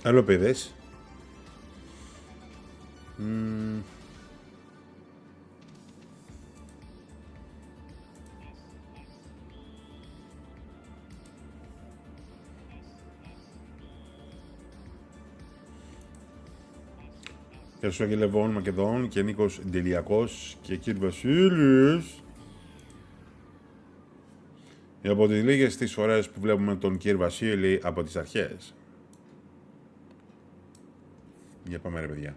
Άλλο παιδες. Γεια σου Άγγελε Βον Μακεδόν και Νίκος Ντελιακός και κύριε Βασίλης. Από τις λίγες τις φορές που βλέπουμε τον κύριο Βασίλη από τις αρχές. Για πάμε ρε παιδιά.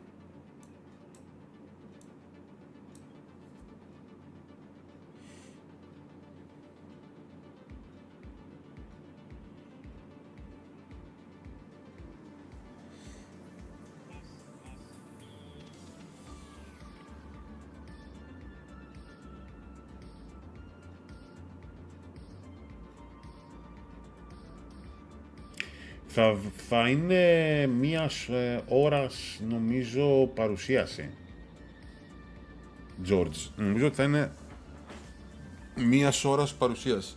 Θα είναι μίας ώρας, νομίζω, παρουσίαση. George. Νομίζω ότι θα είναι μίας ώρας παρουσίαση.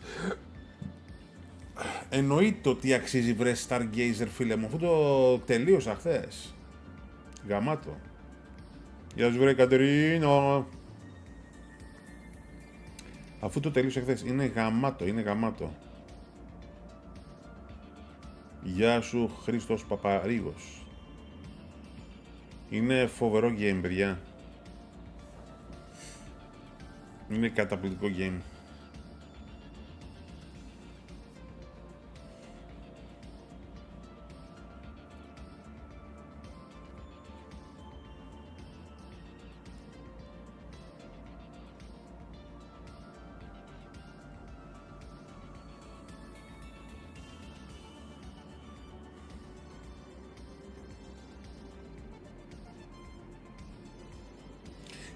Εννοείται ότι αξίζει βρε Stargazer, φίλε μου, αφού το τελείωσα χθες. Γαμάτο. Γεια σου βρε Κατερίνο. Αφού το τελείωσα χθες, είναι γαμάτο, είναι γαμάτο. Γεια σου Χρήστος Παπαρίγος. Είναι φοβερό game, παιδιά. Είναι καταπληκτικό game.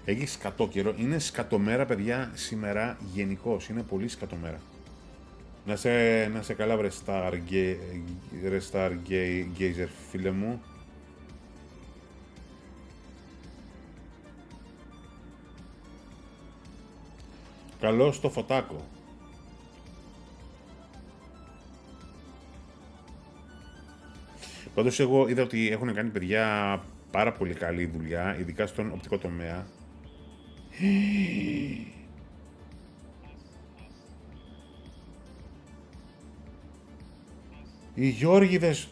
Έχει σκατό καιρό. Είναι σκατομέρα, παιδιά, σήμερα γενικώς. Είναι πολύ σκατομέρα. Να σε καλά, βρε Stargazer, φίλε μου. Καλώς το φωτάκο. Πάντως εγώ είδα ότι έχουν κάνει, παιδιά, πάρα πολύ καλή δουλειά, ειδικά στον οπτικό τομέα. Οι Γιώργηδες.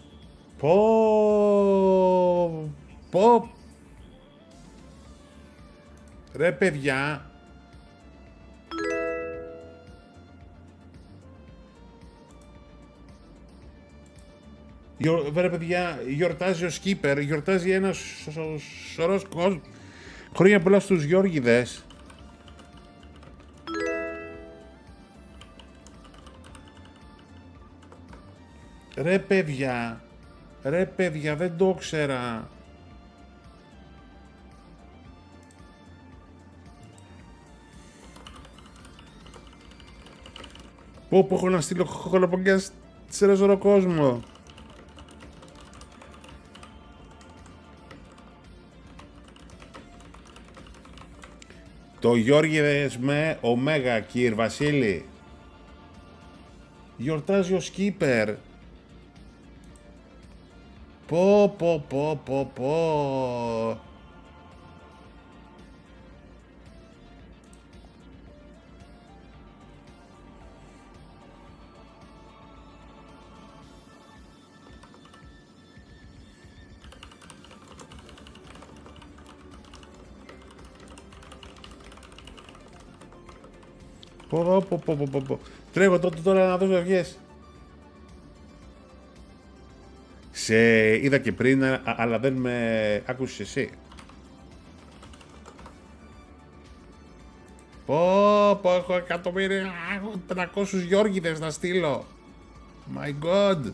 Πω. Ρε παιδιά. Ρε παιδιά, γιορτάζει ο Σκίπερ, γιορτάζει ένας σωρός κόσμος. Χρόνια πολλά στους Γιώργηδες. Ρε παιδιά, δεν το ξέρα. Πω έχω να στείλω χολοπαγκιά σε ένα σωρό κόσμο. Το Γιώργηδες με ωμέγα, κύριε Βασίλη. Γιορτάζει ο Σκίπερ. Πω. Τρέχω τώρα να δώσω ευχές. Σε είδα και πριν, αλλά δεν με άκουσες εσύ. Πω, έχω εκατομμύρια, έχω 500 Γιώργηδες να στείλω. My God.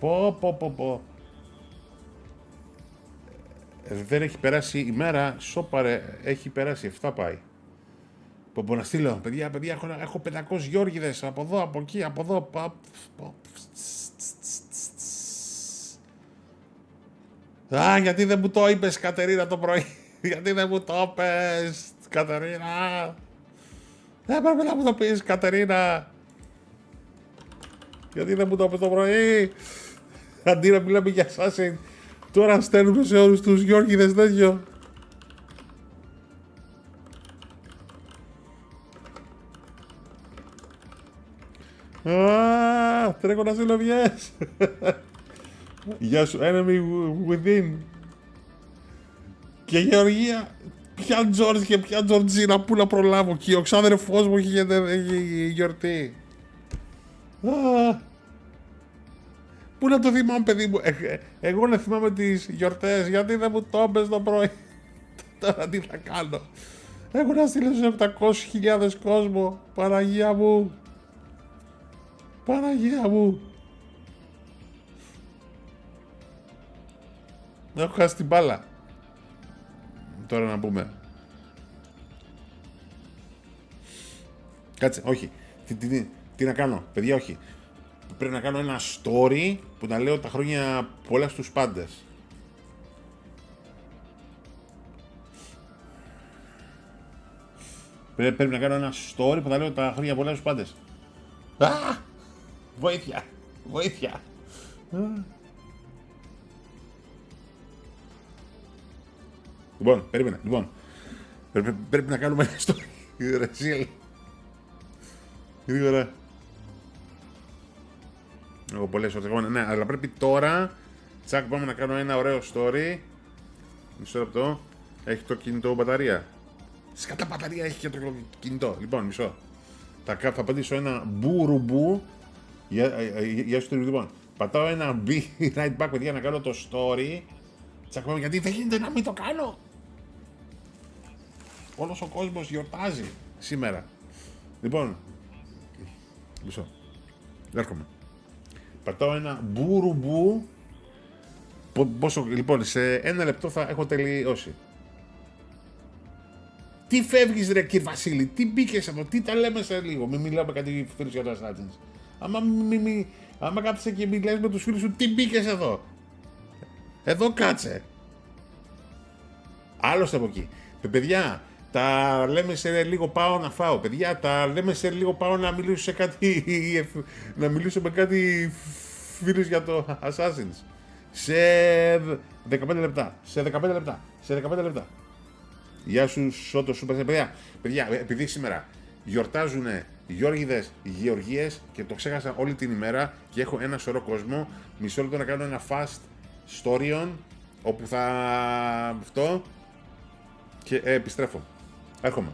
Πω. δεν έχει περάσει η μέρα, σώπαρε, έχει περάσει, 7 πάει. Πω να στείλω, παιδιά, έχω 500 Γιώργιδες, από εδώ, από εκεί, από εδώ. Α, γιατί δεν μου το είπες, Κατερίνα, το πρωί. Γιατί δεν μου το είπες, Κατερίνα. Έπρεπε να μου το πεις, Κατερίνα. Γιατί δεν μου το είπες το πρωί. Αντί να μιλάμε για Assassin, τώρα στέλνουμε σε όλους τους Γιώργιδες τέτοιο. Τρέχω να στείλω βιές. Γεια σου, enemy within. Και Γεωργία, ποια Τζόρτζ και ποια Τζορτζίνα, πού να προλάβω. Και ο ξάδερφός μου έχει γιορτή. Πού να το θυμάμαι, παιδί μου. Εγώ να θυμάμαι τις γιορτές, γιατί δεν μου το έπαιζε το πρωί. Τώρα τι θα κάνω. Έχω να στείλω σε 700.000 κόσμο. Παναγία μου. Παναγία μου. Έχω χάσει την μπάλα. Τώρα να πούμε. Κάτσε, όχι. Τι να κάνω, παιδιά, όχι. Πρέπει να κάνω ένα story που να λέω τα χρόνια πολλά στους πάντες. Πρέπει να κάνω ένα story που να λέω τα χρόνια πολλά στους πάντες. Α! Βοήθεια! Βοήθεια! Λοιπόν, περίμενα. Λοιπόν, πρέπει να κάνουμε ένα story. Ρεσίλ. Γρήγορα. Έχω πολλές ώρες. Ναι, αλλά πρέπει τώρα. Τσακ, πάμε να κάνω ένα ωραίο story. Μισό λεπτό. Έχει το κινητό μπαταρία. Σκατά μπαταρία έχει και το κινητό. Λοιπόν, μισό. Θα πατήσω ένα μπουρουμπού. Γεια σου, λοιπόν. Πατάω ένα be right back, παιδιά, να κάνω το story. Τσακ, πάμε, γιατί δεν γίνεται να μην το κάνω. Όλος ο κόσμος γιορτάζει σήμερα. Λοιπόν, μισό. Έρχομαι. Πατάω ένα μπουρουμπού. Πόσο, λοιπόν, σε 1 λεπτό θα έχω τελειώσει. Τι φεύγεις, ρε κύριε Βασίλη, τι μπήκες εδώ, τι τα λέμε σε λίγο. Μην μιλάω με κάτι φίλους για το Assassin's. Άμα κάθεσαι και μιλάς με τους φίλους σου, τι μπήκες εδώ. Εδώ κάτσε. Άλλωστε από εκεί. Παιδιά, τα λέμε σε λίγο πάω να φάω. Παιδιά, τα λέμε σε λίγο πάω να μιλήσω σε κάτι. Να μιλήσω με κάτι φίλους για το Assassin's. Σε 15 λεπτά. Σε 15 λεπτά. Σε 15 λεπτά. Γεια σου, Σότο, σου παιδιά, επειδή σήμερα γιορτάζουν Γιώργιδες, Γεωργίες και το ξέχασα όλη την ημέρα και έχω ένα σωρό κόσμο, μισό λεπτό να κάνω ένα fast story όπου θα αυτό και επιστρέφω. Έρχομαι.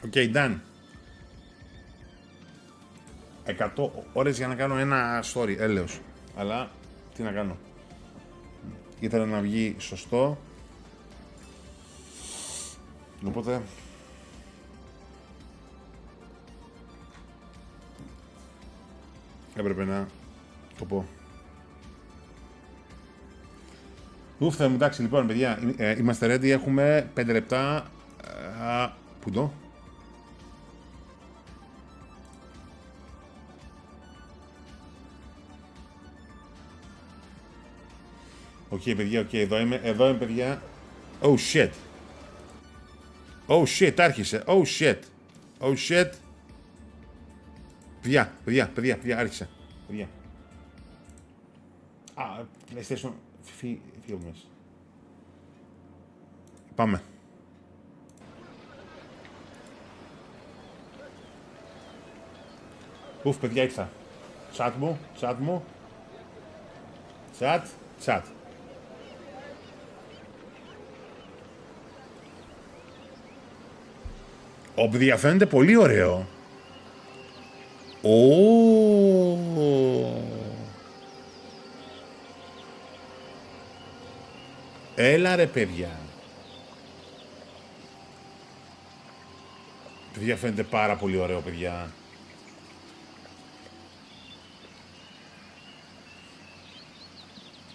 Οκ, done. 100 ώρες για να κάνω ένα story, έλεος. Αλλά, τι να κάνω. Ήθελα να βγει σωστό. Οπότε... έπρεπε να το πω. Ούφ, εντάξει, λοιπόν, παιδιά, είμαστε ready, έχουμε 5 λεπτά. Πού το? Οκ, παιδιά, οκ, εδώ είμαι, παιδιά. Oh, shit. Oh, shit, άρχισε. Oh, shit. Oh, shit. Παιδιά, άρχισε. Παιδιά. PlayStation, φύγω μέσα. Πάμε. Ουφ, παιδιά, ήρθα. Chat μου. Chat. Ω, παιδιά, φαίνεται πολύ ωραίο. Έλα ρε, παιδιά. Παιδιά, φαίνεται πάρα πολύ ωραίο, παιδιά.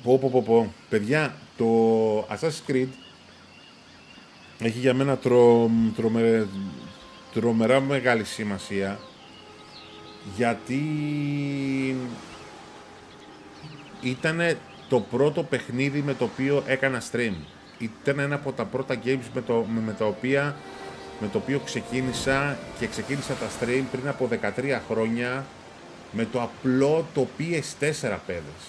Πω. Παιδιά, το Assassin's Creed έχει για μένα τρομερά μεγάλη σημασία, γιατί ήταν το πρώτο παιχνίδι με το οποίο έκανα stream. Ήταν ένα από τα πρώτα games με το οποίο ξεκίνησα τα stream πριν από 13 χρόνια με το απλό το PS4, παιδες.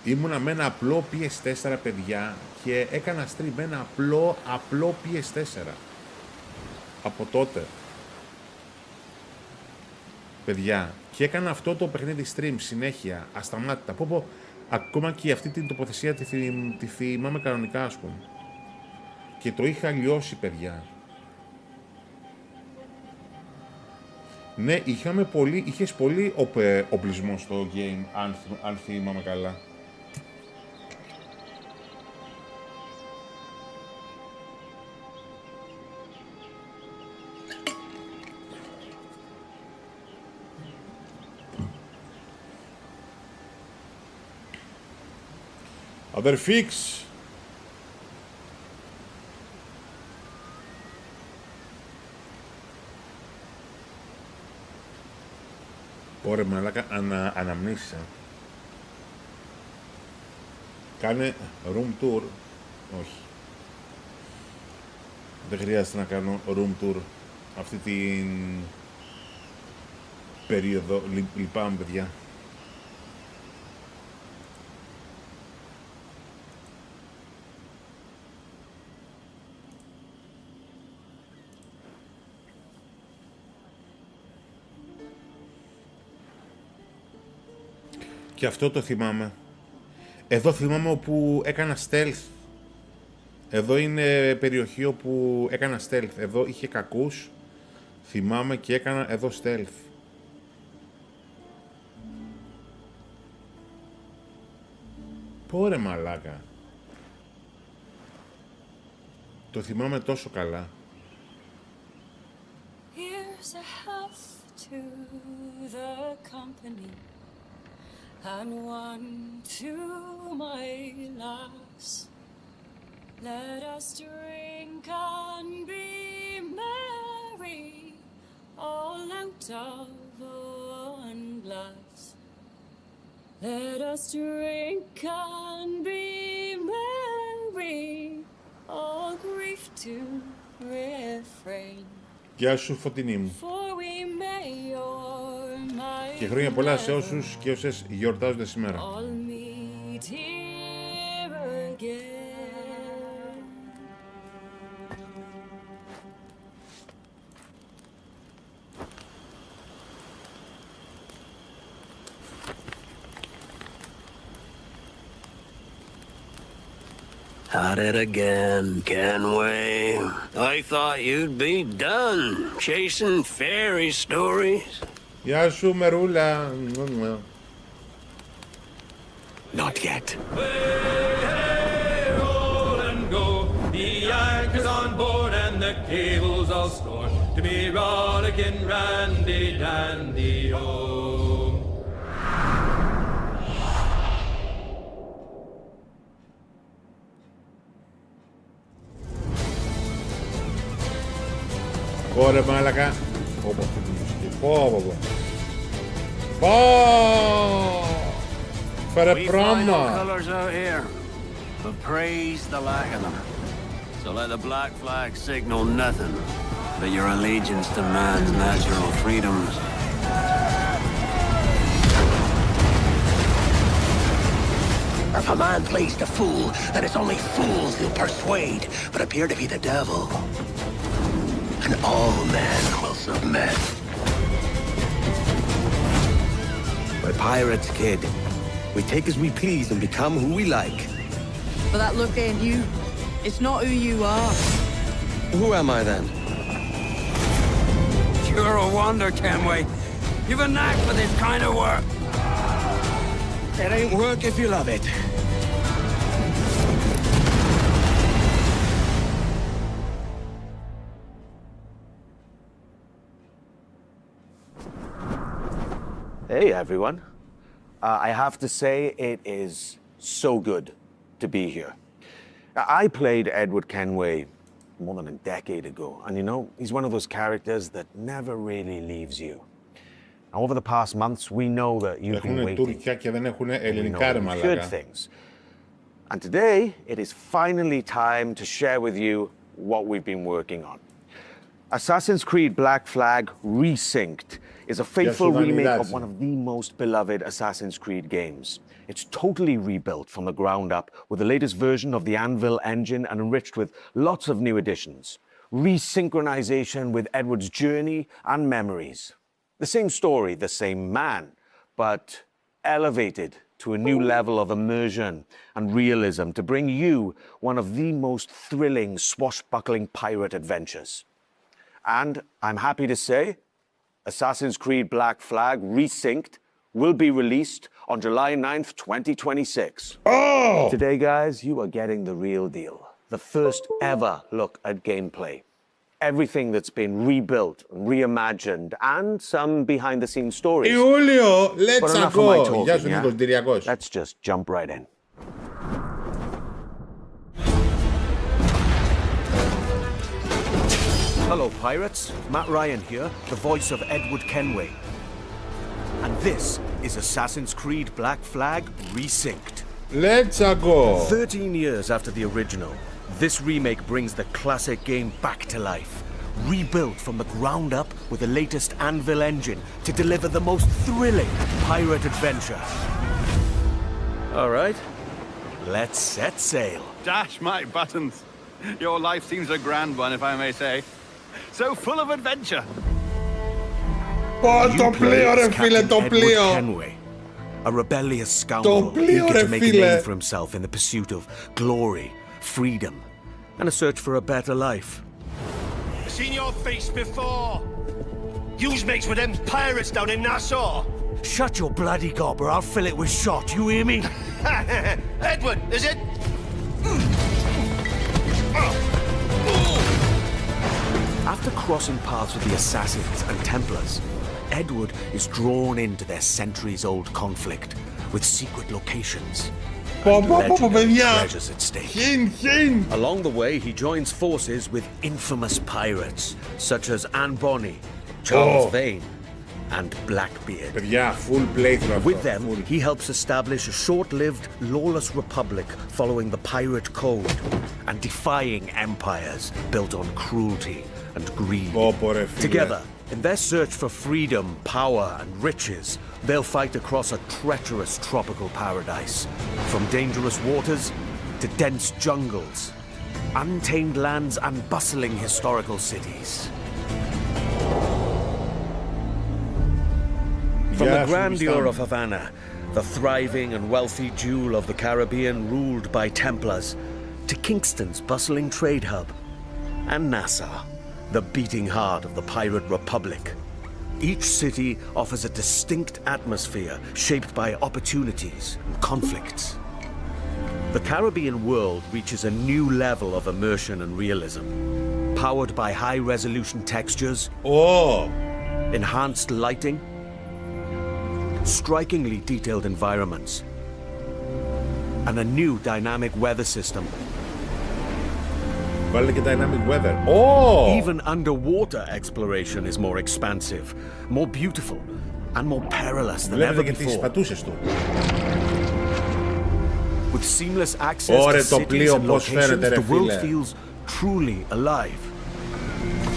Ήμουνα με ένα απλό PS4, παιδιά, και έκανα stream με ένα απλό PS4. Από τότε. Παιδιά, και έκανα αυτό το παιχνίδι stream συνέχεια, ασταμάτητα. Πω, ακόμα και αυτή την τοποθεσία τη θυμάμαι κανονικά, ας πούμε. Και το είχα λιώσει, παιδιά. Ναι, είχες πολύ οπλισμό στο game, αν θυμάμαι καλά. Αδερφίξ! Ωραία, μαλάκα, αναμνήσεις. Κάνε room tour. Όχι. Δεν χρειάζεται να κάνω room tour αυτή την περίοδο. Λυπάμαι, παιδιά. Και αυτό το θυμάμαι. Εδώ θυμάμαι όπου έκανα stealth. Εδώ είναι περιοχή όπου έκανα stealth. Εδώ είχε κακούς. Θυμάμαι και έκανα εδώ stealth. Πόρε, μαλάκα. Το θυμάμαι τόσο καλά. Here's a health to the company. And one to my lass. Let us drink and be merry, all out of one glass. Let us drink and be merry, all grief to refrain. Γεια σου, Φωτεινή μου. Και χρόνια πολλά σε όσους και όσες γιορτάζονται σήμερα. At it again, Kenway. I thought you'd be done chasing fairy stories. Γεια σου, μερούλα. Not yet. Hey, roll and go. The anchor's on board and the cable's all stored to be rollicking randy dandy home. Ωραία, μάλακα. Πω. Φέρε We find no πρόμα. colors out here, but praise the lack of them. So let the black flag signal nothing but your allegiance to man's natural freedoms. If a man plays the fool, then it's only fools he'll persuade, but appear to be the devil. And all men will submit. We're pirates, kid. We take as we please and become who we like. But that look ain't you. It's not who you are. Who am I then? You're a wonder, Kenway. You've a knack for this kind of work. It ain't work if you love it. Hey everyone. I have to say it is so good to be here. I played Edward Kenway more than a decade ago, and you know, he's one of those characters that never really leaves you. Now, over the past months, we know that you've been Έχουνε waiting. Τούρκια και δεν έχουνε We know ελληνικά, ρε that you've heard μαλάκα. things. And today, it is finally time to share with you what we've been working on. Assassin's Creed Black Flag Resynced is a faithful Yes, remake of Daniel. one of the most beloved Assassin's Creed games. It's totally rebuilt from the ground up with the latest version of the Anvil engine and enriched with lots of new additions. Resynchronization with Edward's journey and memories. The same story, the same man, but elevated to a new level of immersion and realism to bring you one of the most thrilling, swashbuckling pirate adventures. And I'm happy to say, Assassin's Creed Black Flag Resynced will be released on July 9th, 2026. Oh! Today, guys, you are getting the real deal. The first ever look at gameplay. Everything that's been rebuilt, reimagined, and some behind-the-scenes stories. Ιούλιο, But let's enough of my go. talking, Γεια σου, yeah? Νίκος Ντυριακός. Let's just jump right in. Hello, pirates. Matt Ryan here, the voice of Edward Kenway. And this is Assassin's Creed Black Flag Resynced. Let's go. 13 years after the original, this remake brings the classic game back to life. Rebuilt from the ground up with the latest Anvil engine to deliver the most thrilling pirate adventure. All right, let's set sail. Dash my buttons. Your life seems a grand one, if I may say. So full of adventure. Πω, You το play πλοίο, as ρε φίλε, Captain το Edward πλοίο. Kenway, a rebellious scoundrel πλοίο, eager ρε to make a φίλε. name for himself in the pursuit of glory, freedom, and a search for a better life. Seen your face before. Yous mates with them pirates down in Nassau. Shut your bloody gob or I'll fill it with shot, you hear me? Edward, is it? After crossing paths with the Assassins and Templars, Edward is drawn into their centuries-old conflict with secret locations Πω, and πω, πω, πω, legendary παιδιά. treasures at stake. Χιν. Along the way, he joins forces with infamous pirates such as Anne Bonny, Charles Oh. Vane, and Blackbeard. Παιδιά, full playthrough αυτό. With them, Full. he helps establish a short-lived, lawless republic following the pirate code and defying empires built on cruelty and greed. Πω, πω, ρε φίλε. Together, in their search for freedom, power, and riches, they'll fight across a treacherous tropical paradise. From dangerous waters to dense jungles, untamed lands, and bustling historical cities. From Γεια the σου, grandeur Μιστάμ. of Havana, the thriving and wealthy jewel of the Caribbean ruled by Templars, to Kingston's bustling trade hub, and Nassau, the beating heart of the Pirate Republic. Each city offers a distinct atmosphere shaped by opportunities and conflicts. The Caribbean world reaches a new level of immersion and realism, powered by high-resolution textures, enhanced lighting, strikingly detailed environments, and a new dynamic weather system. Βάλε και dynamic weather. Even underwater exploration is more expansive, more beautiful, and more perilous than ever Βλέπετε και τις before. πατούσες του. With seamless access Ωραία, to το cities πλοίο and πώς φαίνεται, locations, ρε the world φίλε. feels truly alive.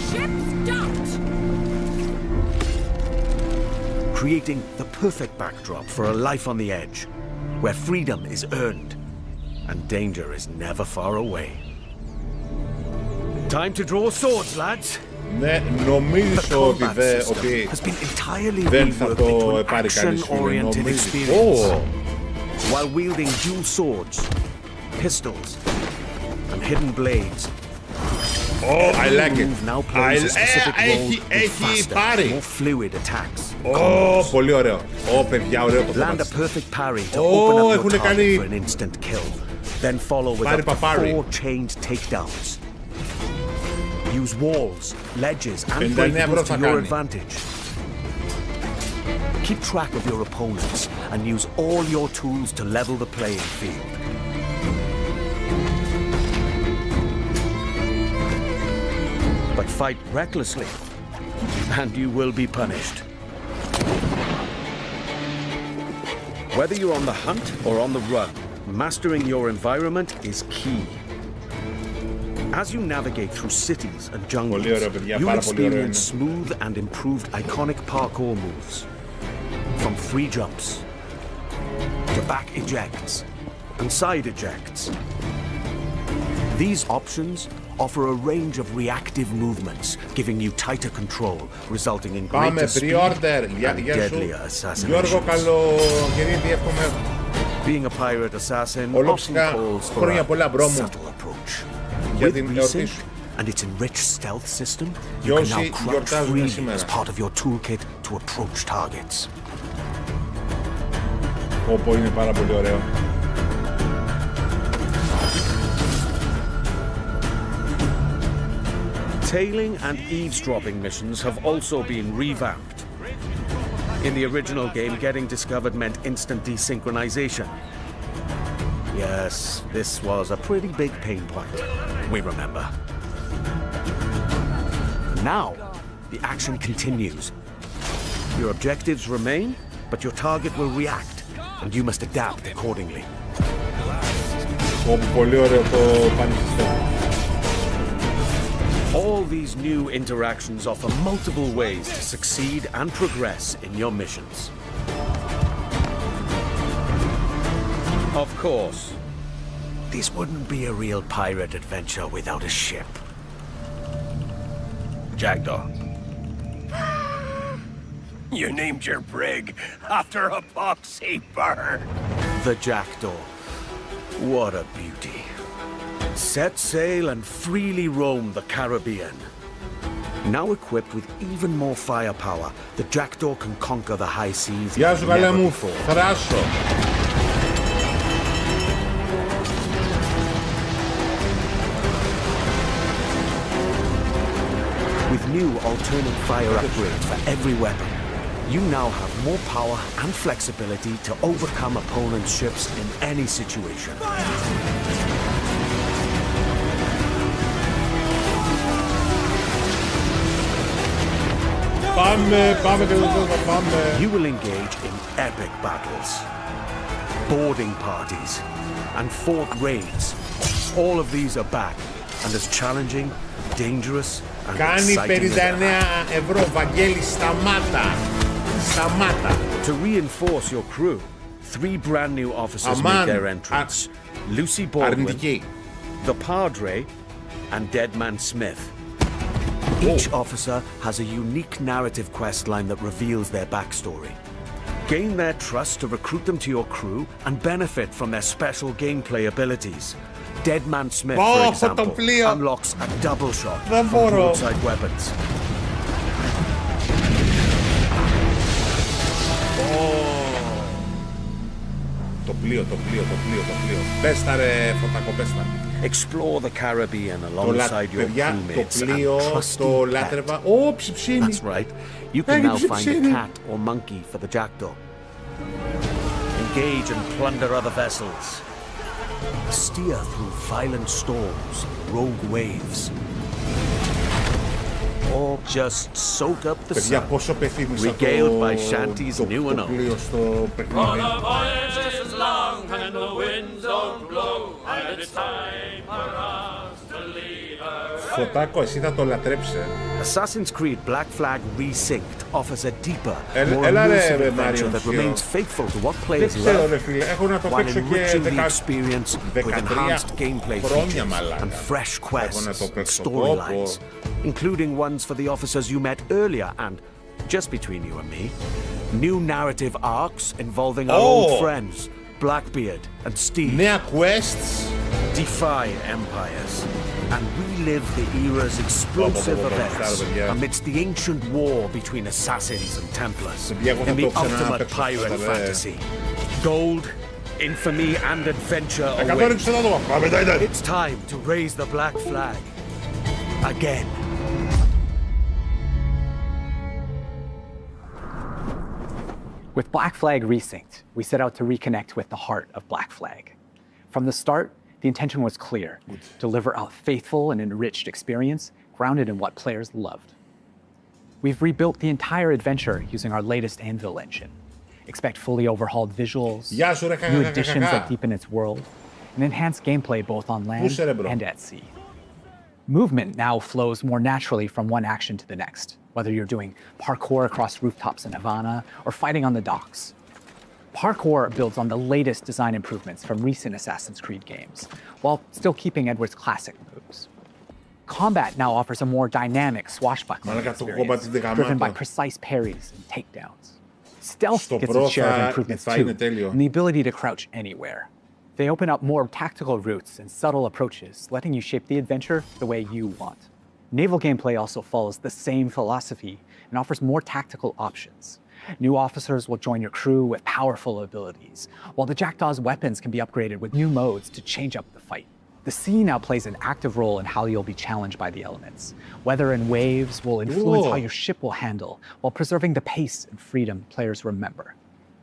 Ship's docked! Creating the perfect backdrop for a life on the edge, where freedom is earned and danger is never far away. Time to draw swords, lads. Ναι, The νομίζω ότι, combat system has been entirely δεν θα reworked το into an πάρει κανείς φίλε. action-oriented Νομίζω. experience. While wielding dual swords, pistols, and hidden blades, I like it. move now plays a specific role with έχει faster, πάρει. more fluid attacks. Πολύ ωραίο. Παιδιά, ωραίο το Land a κομμάτι. perfect parry to open up your έχουνε target κάνει- for an instant kill. Then follow with Πάρει up to παπάρι. 4 chained takedowns. Use walls, ledges, and 59 ευρώ breakables θα to your κάνει. advantage. Keep track of your opponents and use all your tools to level the playing field. But fight recklessly, and you will be punished. Whether you're on the hunt or on the run, mastering your environment is key. As you navigate through cities and jungles, Πολύ ωραίο, παιδιά, you'll πάρα πολύ ωραίο experience smooth and improved iconic parkour moves. From free jumps, to back ejects, and side ejects. These options offer a range of reactive movements, giving you tighter control, resulting in Πάμε, greater speed pre-order. and Γεια σου. deadlier Γιώργο, assassinations. καλοκαιρίδι, εύχομαι. Being a pirate assassin often Ολόψυχα, calls for χρόνια a πολλά, μπρο μου. subtle approach. Για With την εορτή Resynced σου. and its enriched stealth system, Και you can όσοι now crouch γιορτάζουν freely σήμερα. as part of your toolkit to approach targets. Όπου είναι πάρα πολύ ωραίο. Tailing and eavesdropping missions have also been revamped. In the original game, getting discovered meant instant desynchronization. Yes, this was a pretty big pain point. We remember. Now, the action continues. Your objectives remain, but your target will react, and you must adapt accordingly. Όπου πολύ ωραίο το πάνι συστήμα. All these new interactions offer multiple ways to succeed and progress in your missions. Of course, this wouldn't be a real pirate adventure without a ship. Jackdaw. You named your brig after a poxy bird. The Jackdaw. What a beauty. Set sail and freely roam the Caribbean. Now equipped with even more firepower, the Jackdaw can conquer the high seas Γεια σου, like καλέ never μου. before. Θράσο. With new alternate fire upgrades for every weapon, you now have more power and flexibility to overcome opponents' ships in any situation. Πάμε και εδώ θα πάμε. You will engage in epic battles, boarding parties, and fort raids. All of these are back and as challenging, dangerous, and Κάνει exciting as ever. 59 ευρώ, Βαγγέλη, σταμάτα. Σταμάτα. To reinforce your crew, 3 brand new officers Αμάν. make their entrance. Lucy Baldwin, Αρνητική. the Padre, and Deadman Smith. Each officer has a unique narrative questline that reveals their backstory. Gain their trust to recruit them to your crew and benefit from their special gameplay abilities. Deadman Smith, Oh, for το example, πλοίο. unlocks a double shot Δεν from μπορώ. broadside weapons. Το πλοίο. Πες τα ρε Φωτάκο, πες τα. Explore the Caribbean Το alongside your παιδιά, το crewmates πλοίο, and trusty το pet. λάτρευα. Ω, ψιψίνι. That's right. You can Hey, now find a ψιψίνι. cat or monkey for the jackdaw. Engage and plunder other vessels. Steer through violent storms, rogue waves. Or just soak up the Παιδιά, sun. πόσο πεθύμισα Regaled by Shanty's new and το old. πλοίο στο For παιχνίδι. the voyage is long and the winds don't blow, and it's time for us to leave her. Φωτάκο, εσύ θα το λατρέψεις. Assassin's Creed Black Flag Resynced offers a deeper, Έλα, more έλα, ρε, immersive ρε, adventure Μάριο, that ψιό. remains faithful to what Δεν players ξέρω love, ρε φίλε, έχω να το while παίξω και enriching the experience with 13 enhanced gameplay χρόνια features μαλάκα. and fresh Έχω να quests το and παίξω. storylines, including ones for the officers you met earlier and, just between you and me, new narrative arcs involving our old Oh. friends, Blackbeard and Steve. Νέα quests. Defy empires and relive the era's explosive events amidst the ancient war between assassins and Templars Παιδιά, εγώ θα in το the ultimate ξαναπαίξω, pirate ρε. fantasy. Gold, infamy and adventure Εκατό await. ρίξτε το. Πάμε τα είδε. It's time to raise the black flag again. With Black Flag Resynced, we set out to reconnect with the heart of Black Flag. From the start, the intention was clear: deliver a faithful and enriched experience grounded in what players loved. We've rebuilt the entire adventure using our latest Anvil engine. Expect fully overhauled visuals, Γεια σου, ρε, new χαχαχαχαχα. additions that deepen its world, and enhanced gameplay both on land Πού ρε, bro? and at sea. Movement now flows more naturally from one action to the next, whether you're doing parkour across rooftops in Havana or fighting on the docks. Parkour builds on the latest design improvements from recent Assassin's Creed games, while still keeping Edward's classic moves. Combat now offers a more dynamic swashbuckling Μαλάκα, το experience, combat είναι driven by γαμάτο. precise parries and takedowns. Stealth Στο gets Pro its share of θα improvements είναι too, τέλειο. and the ability to crouch anywhere. They open up more tactical routes and subtle approaches, letting you shape the adventure the way you want. Naval gameplay also follows the same philosophy and offers more tactical options. New officers will join your crew with powerful abilities, while the Jackdaw's weapons can be upgraded with new modes to change up the fight. The sea now plays an active role in how you'll be challenged by the elements. Weather and waves will influence Whoa. how your ship will handle, while preserving the pace and freedom players remember.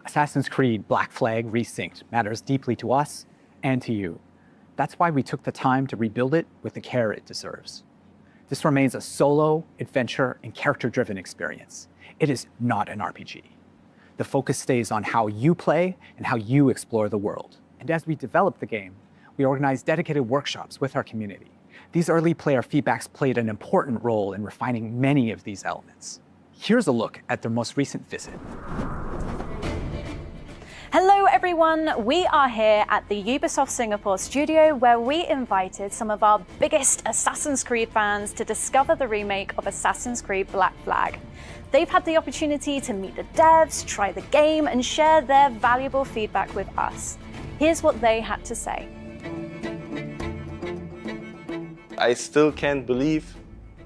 Assassin's Creed Black Flag Resynced matters deeply to us and to you. That's why we took the time to rebuild it with the care it deserves. This remains a solo, adventure, and character-driven experience. It is not an RPG. The focus stays on how you play and how you explore the world. And as we develop the game, we organize dedicated workshops with our community. These early player feedbacks played an important role in refining many of these elements. Here's a look at their most recent visit. Hello everyone, we are here at the Ubisoft Singapore studio where we invited some of our biggest Assassin's Creed fans to discover the remake of Assassin's Creed Black Flag. They've had the opportunity to meet the devs, try the game and share their valuable feedback with us. Here's what they had to say. I still can't believe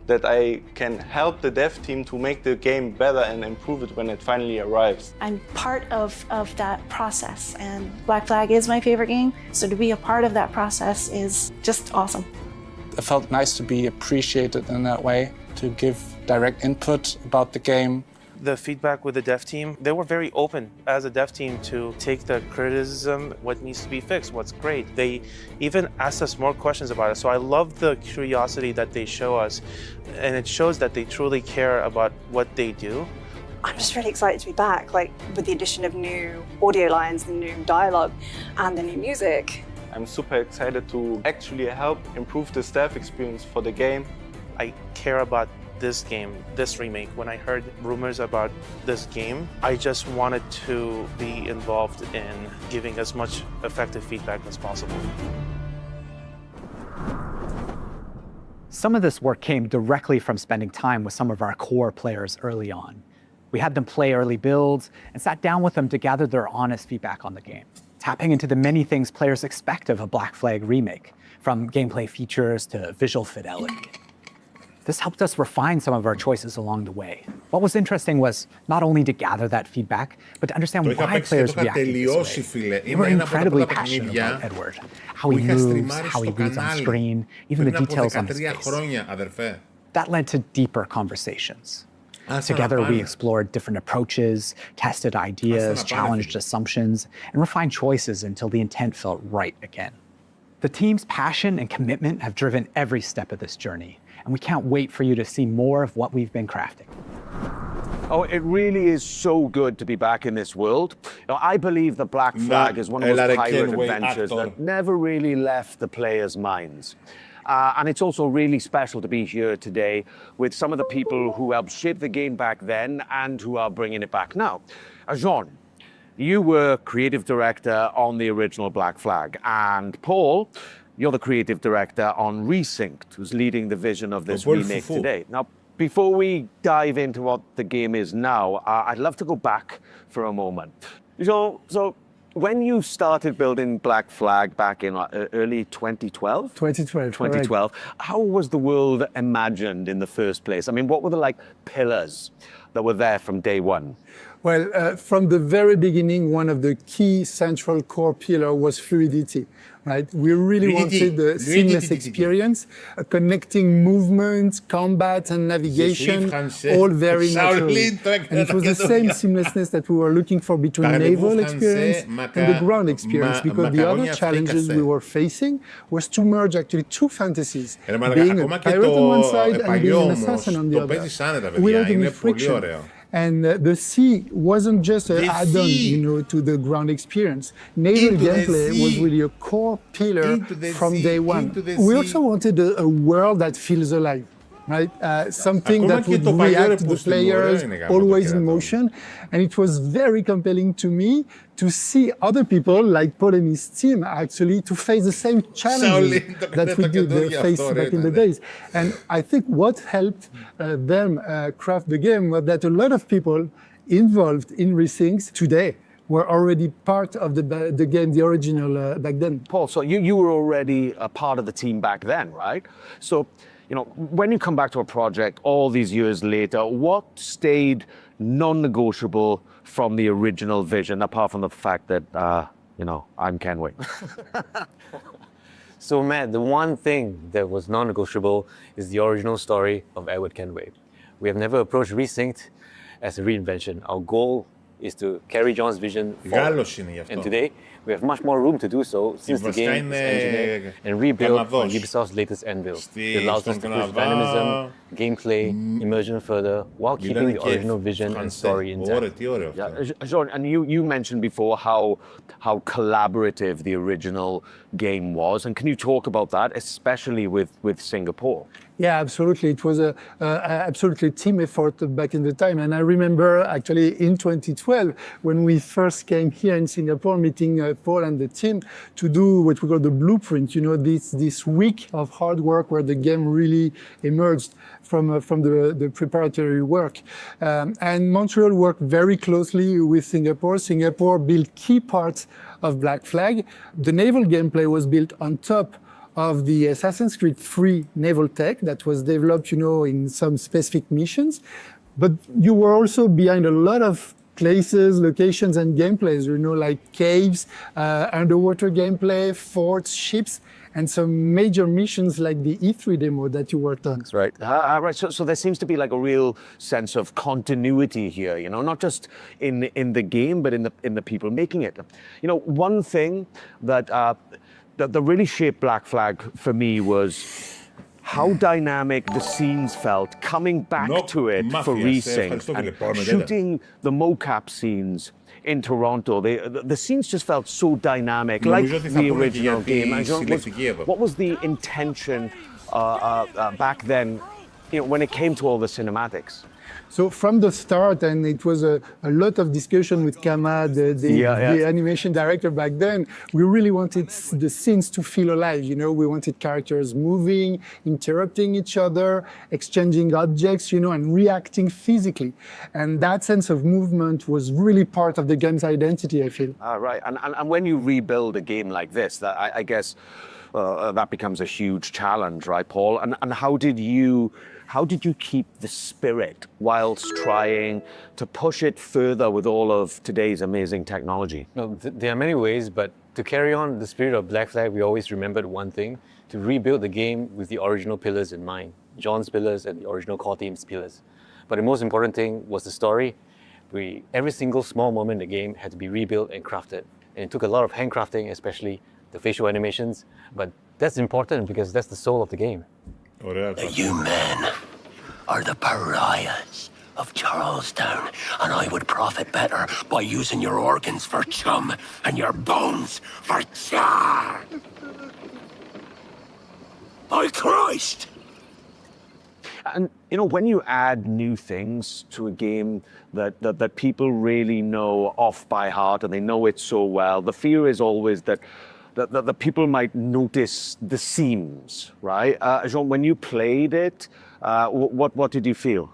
that I can help the dev team to make the game better and improve it when it finally arrives. I'm part of that process, and Black Flag is my favorite game, so to be a part of that process is just awesome. It felt nice to be appreciated in that way, to give direct input about the game. The feedback with the dev team, they were very open as a dev team to take the criticism, what needs to be fixed, what's great. They even asked us more questions about it. So I love the curiosity that they show us, and it shows that they truly care about what they do. I'm just really excited to be back, like with the addition of new audio lines, the new dialogue, and the new music. I'm super excited to actually help improve the staff experience for the game. I care about this game, this remake. When I heard rumors about this game, I just wanted to be involved in giving as much effective feedback as possible. Some of this work came directly from spending time with some of our core players early on. We had them play early builds and sat down with them to gather their honest feedback on the game, tapping into the many things players expect of a Black Flag remake, from gameplay features to visual fidelity. This helped us refine some of our choices along the way. What was interesting was not only to gather that feedback, but to understand why players reacted this way. We were incredibly passionate about Edward, how he moves, how he reads on screen, even the details on his face. That led to deeper conversations. Together, we explored different approaches, tested ideas, challenged assumptions, and refined choices until the intent felt right again. The team's passion and commitment have driven every step of this journey, and we can't wait for you to see more of what we've been crafting. Oh, it really is so good to be back in this world. I believe the Black Flag is one of those pirate adventures that never really left the players' minds. And it's also really special to be here today with some of the people who helped shape the game back then and who are bringing it back now. Jean, you were creative director on the original Black Flag, and Paul, you're the creative director on Resynced, who's leading the vision of this remake today. Now, before we dive into what the game is now, I'd love to go back for a moment. So when you started building Black Flag back in early 2012? 2012. How was the world imagined in the first place? I mean, what were the pillars that were there from day one? Well, from the very beginning, one of the key central core pillars was fluidity, right? We really wanted a seamless experience, connecting movement, combat, and navigation, all very naturally. And it was the same seamlessness that we were looking for between naval experience and the ground experience, because the other challenges we were facing was to merge actually two fantasies, being a pirate on one side and being an assassin on the other, without any friction. And the sea wasn't just an add-on, to the ground experience. Naval gameplay was really a core pillar from day one. We also wanted a world that feels alive, right? Something that would react to the players, always in motion. And it was very compelling to me to see other people, like Paul and his team, actually, to face the same challenges that we did face back in the days. And I think what helped them craft the game was that a lot of people involved in Resynced today were already part of the game, the original back then. Paul, so you were already a part of the team back then, right? So, when you come back to a project all these years later, what stayed non-negotiable from the original vision, apart from the fact that, I'm Kenway? So, Matt, the one thing that was non-negotiable is the original story of Edward Kenway. We have never approached Resynced as a reinvention. Our goal is to carry John's vision forward. And today, we have much more room to do so since the game is engineered and rebuilt on Ubisoft's latest Anvil. It allows us to push dynamism, gameplay, immersion further, while keeping the original vision and story intact. Jean, and you mentioned before how collaborative the original game was, and can you talk about that, especially with Singapore? Yeah, absolutely. It was a absolutely team effort back in the time. And I remember actually in 2012, when we first came here in Singapore, meeting Paul and the team to do what we call the blueprint, this week of hard work where the game really emerged from the preparatory work. And Montreal worked very closely with Singapore. Singapore built key parts of Black Flag. The naval gameplay was built on top of the Assassin's Creed 3 naval tech that was developed, in some specific missions. But you were also behind a lot of places, locations, and gameplays, like caves, underwater gameplay, forts, ships, and some major missions like the E3 demo that you worked on. That's right. Right. So there seems to be a real sense of continuity here, not just in the game, but in the people making it. One thing that really shaped Black Flag for me was how dynamic the scenes felt coming back to it for Resynced and shooting the mocap scenes in Toronto. The scenes just felt so dynamic, like the original game. What was the intention back then, when it came to all the cinematics? So from the start, and it was a lot of discussion with Kama, the animation director back then, we really wanted the scenes to feel alive. We wanted characters moving, interrupting each other, exchanging objects, and reacting physically. And that sense of movement was really part of the game's identity, I feel. Right. And when you rebuild a game like this, that I guess that becomes a huge challenge, right, Paul? And how did you keep the spirit whilst trying to push it further with all of today's amazing technology? No, there are many ways, but to carry on the spirit of Black Flag, we always remembered one thing: to rebuild the game with the original pillars in mind, John's pillars and the original core team's pillars. But the most important thing was the story. Every single small moment in the game had to be rebuilt and crafted. And it took a lot of handcrafting, especially the facial animations. But that's important because that's the soul of the game. You men are the pariahs of Charlestown, and I would profit better by using your organs for chum and your bones for char. By Christ! And when you add new things to a game that people really know off by heart and they know it so well, the fear is always that people might notice the seams, right? Jean, when you played it, what did you feel?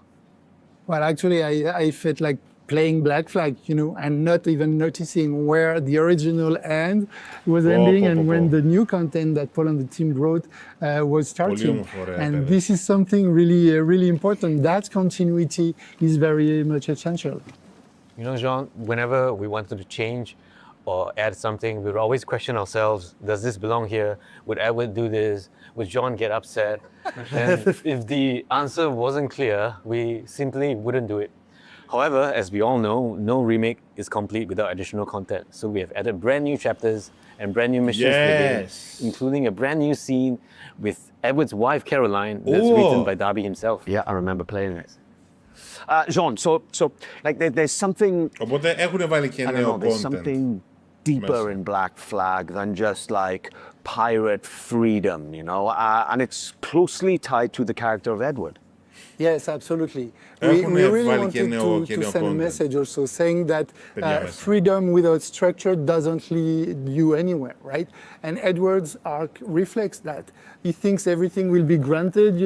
Well, actually, I felt like playing Black Flag, and not even noticing where the original end was ending and when the new content that Paul and the team wrote was starting. And this is something really important. That continuity is very much essential. Jean, whenever we wanted to change or add something, we would always question ourselves, does this belong here? Would Edward do this? Would John get upset? And if the answer wasn't clear, we simply wouldn't do it. However, as we all know, no remake is complete without additional content. So we have added brand new chapters and brand new missions to the game, including a brand new scene with Edward's wife, Caroline, that's written by Darby himself. Yeah, I remember playing it. Jean, so like there's something... there's something deeper in Black Flag than just like pirate freedom, and it's closely tied to the character of Edward. Yes, absolutely. We really wanted to send a message also saying that freedom without structure doesn't lead you anywhere, right? And Edward's arc reflects that. He thinks everything will be granted,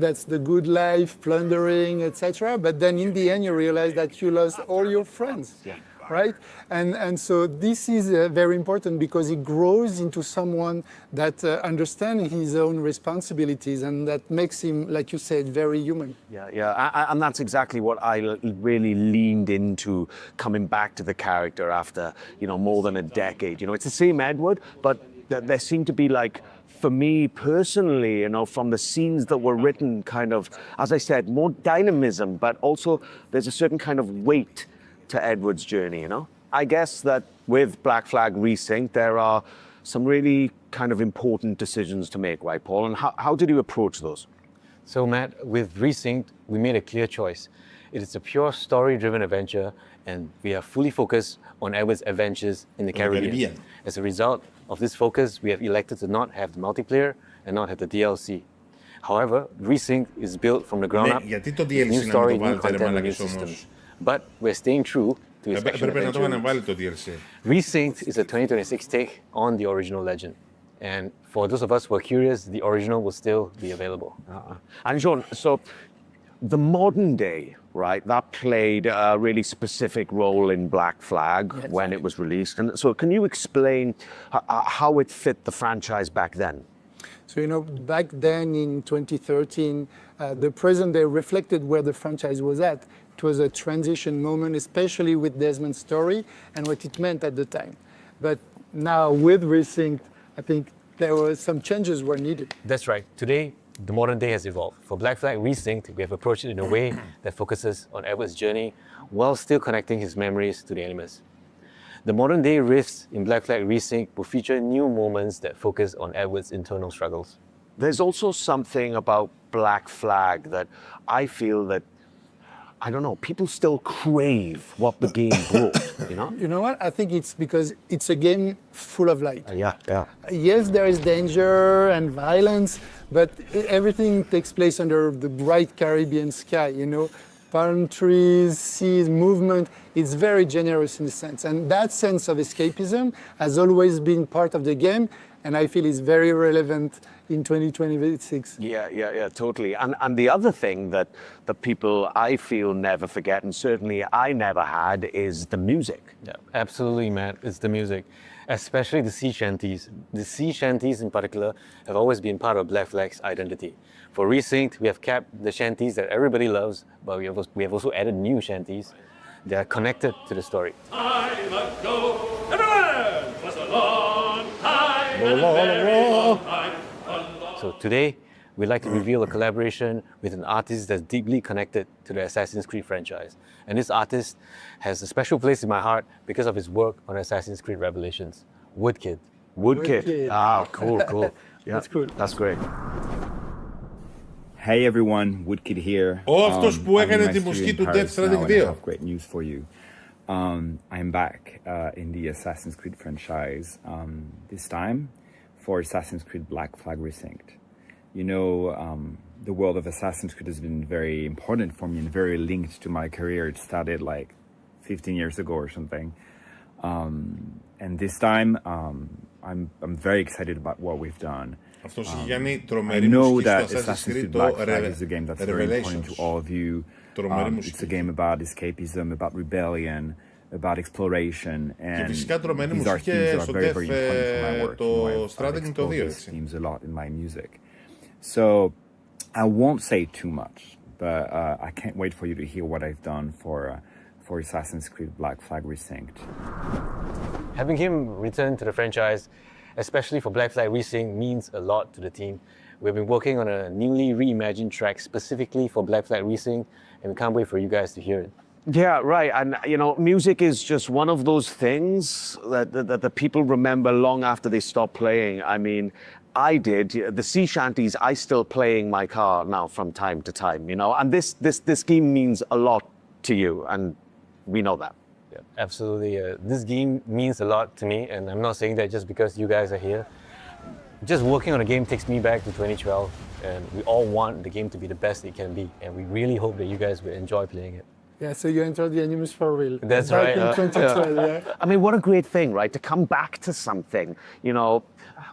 that's the good life, plundering, etc. But then in the end, you realize that you lost all your friends. Yeah. Right? And so this is very important because he grows into someone that understands his own responsibilities and that makes him, like you said, very human. Yeah. And that's exactly what I really leaned into coming back to the character after, more than a decade. It's the same Edward, but there seemed to be like, for me personally, from the scenes that were written kind of, as I said, more dynamism, but also there's a certain kind of weight to Edward's journey, I guess that with Black Flag Resynced, there are some really kind of important decisions to make, right, Paul? And how did you approach those? So, Matt, with Resynced, we made a clear choice. It is a pure story-driven adventure, and we are fully focused on Edward's adventures in the Caribbean. As a result of this focus, we have elected to not have the multiplayer and not have the DLC. However, Resynced is built from the ground up, new story, new content, and new systems. But we're staying true to its action adventure. Resynced is a 2026 take on the original legend. And for those of us who are curious, the original will still be available. And Jean, so the modern day, right, that played a really specific role in Black Flag when it was released. And so can you explain how it fit the franchise back then? So, back then in 2013, the present day reflected where the franchise was at. It was a transition moment, especially with Desmond's story and what it meant at the time. But now with Resynced, I think there were some changes were needed. That's right. Today, the modern day has evolved. For Black Flag Resynced, we have approached it in a way that focuses on Edward's journey while still connecting his memories to the Animus. The modern day rifts in Black Flag Resynced will feature new moments that focus on Edward's internal struggles. There's also something about Black Flag that I feel that I don't know, people still crave what the game brought, You know what? I think it's because it's a game full of light. Yeah. Yes, there is danger and violence, but everything takes place under the bright Caribbean sky, palm trees, seas, movement. It's very generous in a sense. And that sense of escapism has always been part of the game. and I feel it's very relevant in 2026. Yeah, totally. And the other thing that the people I feel never forget, and certainly I never had, is the music. Yeah, absolutely, Matt. It's the music, especially the sea shanties. The sea shanties in particular have always been part of Black Flag's identity. For Resynced, we have kept the shanties that everybody loves, but we have also added new shanties that are connected to the story. Time ago, everywhere was a long time, and a very long time. So today, we'd like to reveal a collaboration with an artist that's deeply connected to the Assassin's Creed franchise. And this artist has a special place in my heart because of his work on Assassin's Creed Revelations. Woodkid. Woodkid. Ah, cool. Yeah, that's cool. That's great. Hey everyone, Woodkid here. Αυτός που έκανε τη μουσική του Death Stranding 2. I have great news for you. I'm back in the Assassin's Creed franchise, this time for Assassin's Creed Black Flag Resynced. You know, the world of Assassin's Creed has been very important for me and very linked to my career. It started like 15 years ago or something. And this time, I'm very excited about what we've done. I know that Assassin's Creed Black Flag is a game that's very important to all of you. It's a game about escapism, about rebellion, about exploration, and these are themes that are very, very important for my work. I've explored these themes a lot in my music. So I won't say too much, but I can't wait for you to hear what I've done for Assassin's Creed Black Flag Resynced. Having him return to the franchise, especially for Black Flag Resynced, means a lot to the team. We've been working on a newly reimagined track specifically for Black Flag Resynced, and we can't wait for you guys to hear it. Yeah, right. And, you know, music is just one of those things that the people remember long after they stop playing. I mean, I did. The sea shanties, I still play in my car now from time to time, you know. And this game means a lot to you, and we know that. Yeah, absolutely. This game means a lot to me, and I'm not saying that just because you guys are here. Just working on a game takes me back to 2012, and we all want the game to be the best it can be, and we really hope that you guys will enjoy playing it. Yeah, so you entered the Animus for real. That's back right. in 2012, yeah. I mean, what a great thing, right? To come back to something, you know,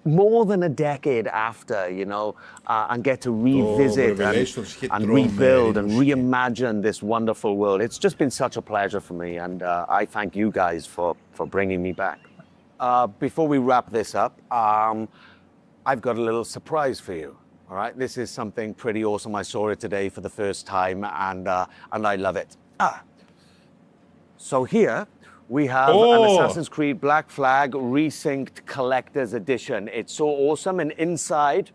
more than a decade after, you know, and get to revisit and rebuild and reimagine this wonderful world. It's just been such a pleasure for me, and I thank you guys for bringing me back. Before we wrap this up, I've got a little surprise for you. All right, this is something pretty awesome. I saw it today for the first time, and I love it. So here we have an Assassin's Creed Black Flag Resynced Collector's Edition. It's so awesome, and inside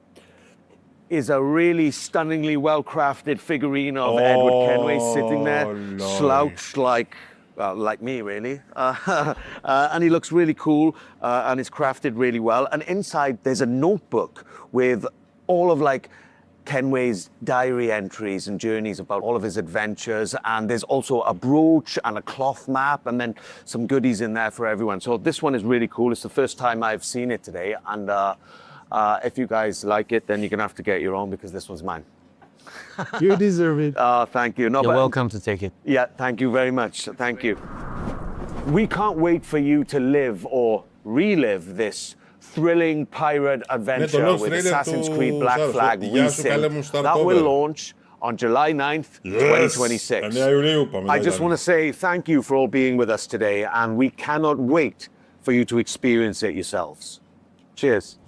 is a really stunningly well-crafted figurine of Edward Kenway sitting there, slouched like me, really. And he looks really cool, and it's crafted really well. And inside there's a notebook with all of like Kenway's diary entries and journeys about all of his adventures, and there's also a brooch and a cloth map, and then some goodies in there for everyone. So this one is really cool. It's the first time I've seen it today, and if you guys like it, then you're gonna have to get your own because this one's mine. You deserve it. Thank you. No, You're welcome to take it. Yeah, thank you very much. Thank you. We can't wait for you to live or relive this thrilling pirate adventure with Assassin's Creed Black Flag Resynced. That will launch on July 9th, 2026. I just want to say thank you for all being with us today, and we cannot wait for you to experience it yourselves. Cheers.